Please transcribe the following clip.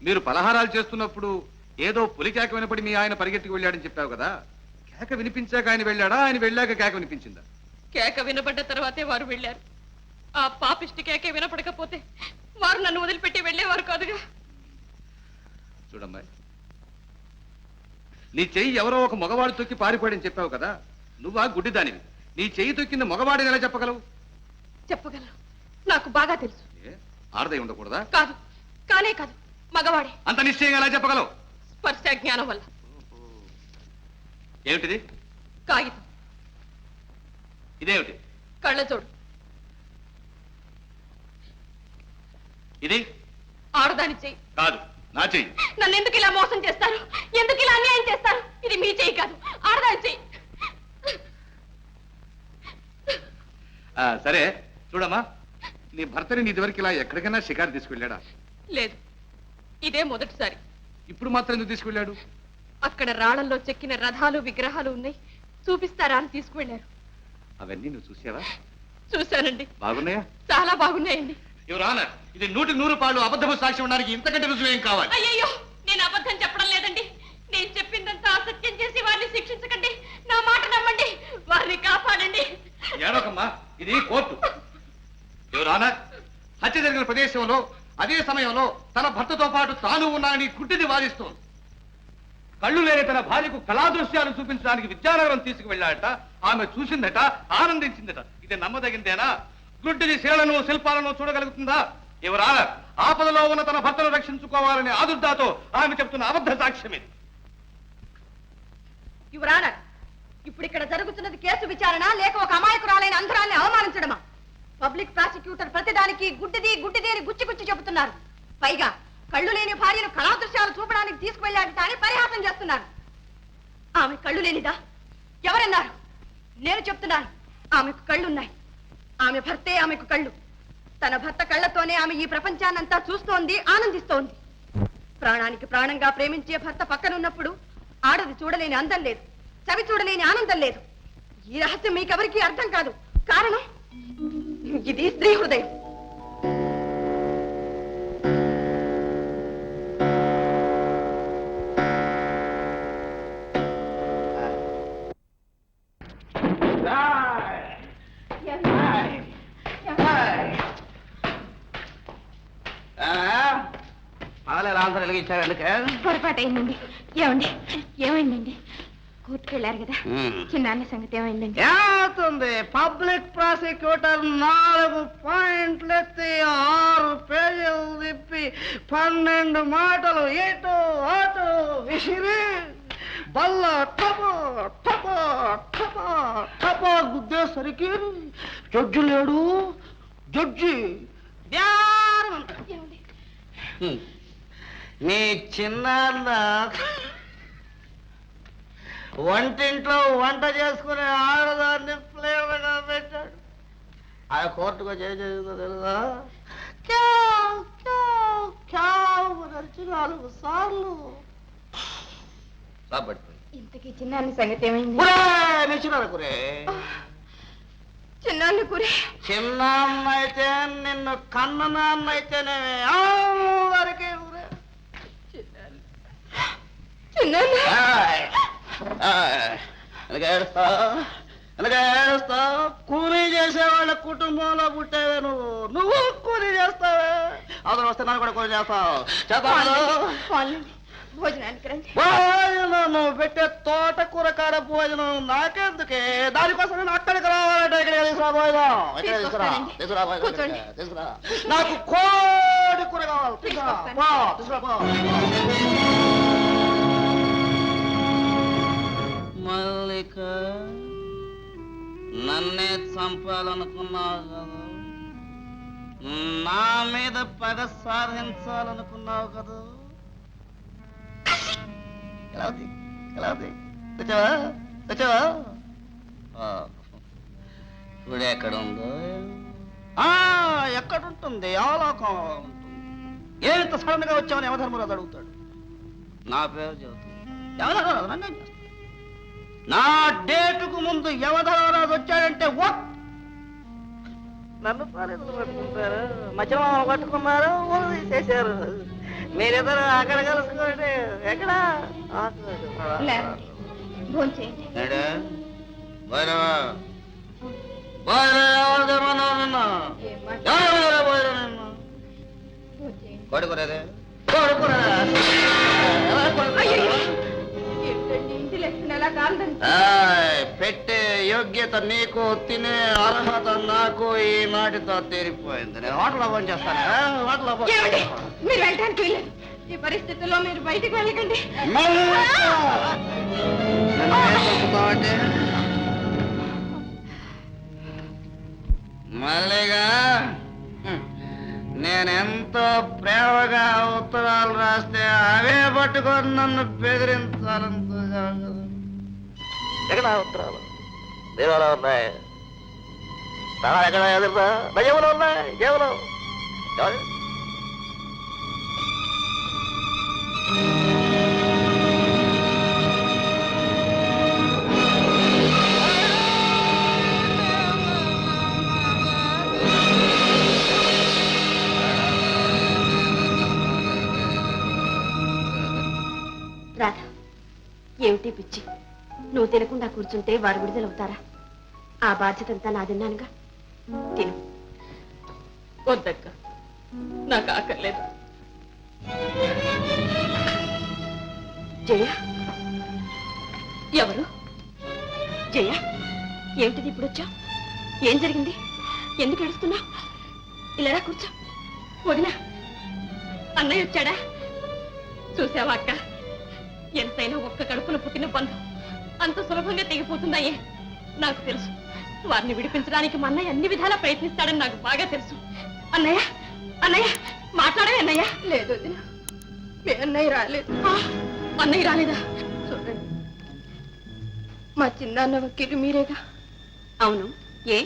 మీరు పలహారాలు చేస్తున్నప్పుడు ఏదో పులి కేక వినపడి మీ ఆయన పరిగెత్తుకు వెళ్ళాడని చెప్పావు కదా, కేక వినిపించాక ఆయన వెళ్ళాడా, ఆయన వెళ్ళాక కేక వినిపించిందా? కేక వినపడ్డ తర్వాతే వారు వెళ్ళారు. ఆ పాపిష్టి కేకే వినపడకపోతే వారు నన్ను వదిలిపెట్టి వెళ్ళేవారు కాదుగా. చూడమ్మాయి, నీ చెయ్యి ఎవరో ఒక మగవాడు తొక్కి పారిపోయాడని చెప్పావు కదా, నువ్వా గుడ్డిదానివి. నీ చెయ్యి తొక్కింది మగవాడిని ఎలా చెప్పగలవు? చెప్పగలరు, నాకు బాగా తెలుసు. ఆడదై ఉండకూడదా? కాదు, కానే కాదు, మగవాడే. అంత నిశ్చయంగా ఎలా చెప్పగలవు? స్పర్శ జ్ఞానం వల్ల. ఏమిటిది? కాగితం. ఇదేమిటి? కళ్ళజోడు. ఇది ఆడదాని చెయ్యి. కాదు, నా చెయ్యి. నన్ను ఎందుకు ఇలా మోసం చేస్తారు? ఎందుకు ఇలా అన్యాయం చేస్తారు? ఇది మీ చెయ్యి కాదు, ఆడదాని చెయ్యి. సరే చూడమ్మా, నీ భర్తని నీ ఇదివరకు ఇలా ఎక్కడికైనా షికారు తీసుకెళ్ళాడా? లేదు, ఇదే మొదటిసారి. ఇప్పుడు మాత్రం ఎందుకు తీసుకెళ్ళాడు? అక్కడ రాళ్లలో చెక్కిన రథాలు విగ్రహాలు ఉన్నాయి, చూపిస్తారా అని తీసుకువెళ్ళారు. అవన్నీ నువ్వు చూసావా? చూశానండి. బాగున్నాయా? చాలా బాగున్నాయండి. యువరానర్, ఇది 100 పాళ్ళు అబద్ధము సాక్షి ఉండడానికి ఇంతకంటే రుజువు ఏం కావాలి? అయ్యయ్యో, నేను అబద్ధం చెప్పడం లేదండి. నేను చెప్పిందంతా అసత్యం చేసి వారిని శిక్షించకండి. నా మాట నమ్మండి, వారిని కాపాడండి. ఏడోకమ్మా, ఇది కోర్టు. యువరానర్, హత్య జరిగిన ప్రదేశంలో అదే సమయంలో తన భర్తతో పాటు తాను ఉన్నానని గుడ్డిని వాదిస్తోంది. కళ్ళు లేని తన భార్యకు కళాదృశ్యాలు చూపించడానికి విద్యానగరం తీసుకువెళ్ళాడట. ఆమె చూసిందట, ఆనందించిందట. ఇది నమ్మదగిందేనా? గుడ్డిని శిలను శిల్పాలను చూడగలుగుతుందా? యువరానర్, ఆపదలో ఉన్న తన భర్తను రక్షించుకోవాలనే ఆదుర్దాతో ఆమె చెప్తున్న అబద్ధ సాక్ష్యం ఇది. యువరానర్, ఇప్పుడు ఇక్కడ జరుగుతున్నది కేసు విచారణ లేక ఒక అమాయకురాలైన అంధరాన్ని అవమానించడమా? పబ్లిక్ ప్రాసిక్యూటర్ ప్రతిదానికి గుడ్డిది గుడ్డిది అని గుచ్చి చెబుతున్నారు. పైగా కళ్ళు లేని భార్యను కళాదృశ్యాలు చూపడానికి తీసుకువెళ్ళాడట అని పరిహాసం చేస్తున్నారు. ఆమె కళ్ళు లేనిదా? ఎవరన్నారు? నేను చెప్తున్నాను, ఆమెకు కళ్ళున్నాయి. ఆమె భర్తే ఆమెకు కళ్ళు. తన భర్త కళ్ళతోనే ఆమె ఈ ప్రపంచాన్నంతా చూస్తోంది, ఆనందిస్తోంది. ప్రాణానికి ప్రాణంగా ప్రేమించే భర్త పక్కనున్నప్పుడు ఆడది చూడలేని అందం లేదు, చవి చూడలేని ఆనందం లేదు. ఈ రహస్యం మీకెవరికీ అర్థం కాదు. కారణం ఇది స్త్రీ హృదయం. పొరపాటు అయిందండి. ఏమైందండి? కోర్టుకెళ్ళారు కదా, చిన్న సంగతి ఏమైందండి? ఏమవుతుంది? పబ్లిక్ ప్రాసిక్యూటర్ 4 పాయింట్లు ఎత్తి 6 పేజీలు తిప్పి 12 మాటలు ఇటు అటు విసిరి బల్ల టపో టపో టపో టపో గుద్దేసరికి జడ్జి లేడు. జడ్జి నీ చిన్న వంటింట్లో వంట చేసుకునే ఆడదాన్ని ప్లేవగా పెట్టాడు. ఆ కోర్టుకు చేసేదో తెలుసా? 4 సార్లు. ఇంతకీ చిన్నాన్ని సంగతి ఏమైంది? చిన్నాన్ని కురే చిన్నాన్న అయితే నిన్ను కన్న నాన్న అయితేనే అందరికీ కూలీ చేసేవాళ్ళ కుటుంబంలో పుట్టేవే నువ్వు కూలీ చేస్తావే. అవసరం వస్తే నాకు కూడా కూలీ చేస్తావు. భోజనం నువ్వు పెట్టే తోటకూర కాడ భోజనం నాకెందుకే? దానికోసం నేను అక్కడికి రావాలంటే ఇక్కడ తీసుకురా భోజనం. తీసుకురా. నాకు కోడి కూర కావాలి. తీసుకురా. మల్లిక, నన్నే చంపాలనుకున్నావు కదా, నా మీద పగ సాధించాలనుకున్నావు కదా. ఇప్పుడు ఎక్కడుందో? ఎక్కడుంటుంది? అవలోకం ఉంటుంది. ఏంత సడన్ గా వచ్చామని యమధర్మరాజు అడుగుతాడు. నా పేరు చెబుతుంది. యమధర్మరాజు నన్ను ఏం చేస్తాడు? నా డేటుకు ముందు యమధర్మరాజు వచ్చాడంటే నన్ను పోలీసులు పట్టుకుంటారు, మధ్యమామలు పట్టుకున్నారు, ఊరు తీసేశారు. మీరిద్దరు అక్కడ కలుసుకోండి. ఎక్కడ భోంచేయండి. ఇంటి లక్షణం ఎలా కాదండి. పెట్టే యోగ్యత నీకు, తినే అర్హత నాకు ఈనాటితో తీరిపోయింది. నేను హోటల్లో ఫోన్ చేస్తాను. హోటల్లో ఏమండి? మీరు వెళ్ళడానికి వీల్లేదు. ఈ పరిస్థితుల్లో మీరు బయటికి వెళ్ళకండి. మల్లిగా నేనెంతో ప్రేమగా ఉత్తరాలు రాస్తే అవే పట్టుకొని నన్ను బెదిరించాలంతో ఎక్కడ ఉత్తరాలు దేవాలో ఉన్నాయి, ఎక్కడ ఎదురుతా జేబులో ఉన్నాయి, జేబులో రాధా, ఏమిటి పిచ్చి? నువ్వు తినకుండా కూర్చుంటే వారు విడుదలవుతారా? ఆ బాధ్యతంతా నాదిన్నానుగా. తిను. వద్దక్క, నాకు ఆకలేదు. జయ, ఎవరు? జయ, ఏమిటిది ఇప్పుడు వచ్చా? ఏం జరిగింది? ఎందుకు ఏడుస్తున్నా? ఇలా కూర్చో. వదినా, అన్నయ్య వచ్చాడా? చూసావా అక్క, ఎంతైనా ఒక్క కడుపున పుట్టిన బంధం అంత సులభంగా తెగిపోతుందయ్యే. నాకు తెలుసు, వారిని విడిపించడానికి మా అన్నయ్య అన్ని విధాలా ప్రయత్నిస్తాడని నాకు బాగా తెలుసు. అన్నయ్య, అన్నయ్య, మాట్లాడే అన్నయ్య. లేదు వదినా, మీ అన్నయ్య రాలేదు. అన్నయ్య రాలేదా? చూడండి, మా చిన్నాన్న వకీలు మీరేగా. అవును. ఏ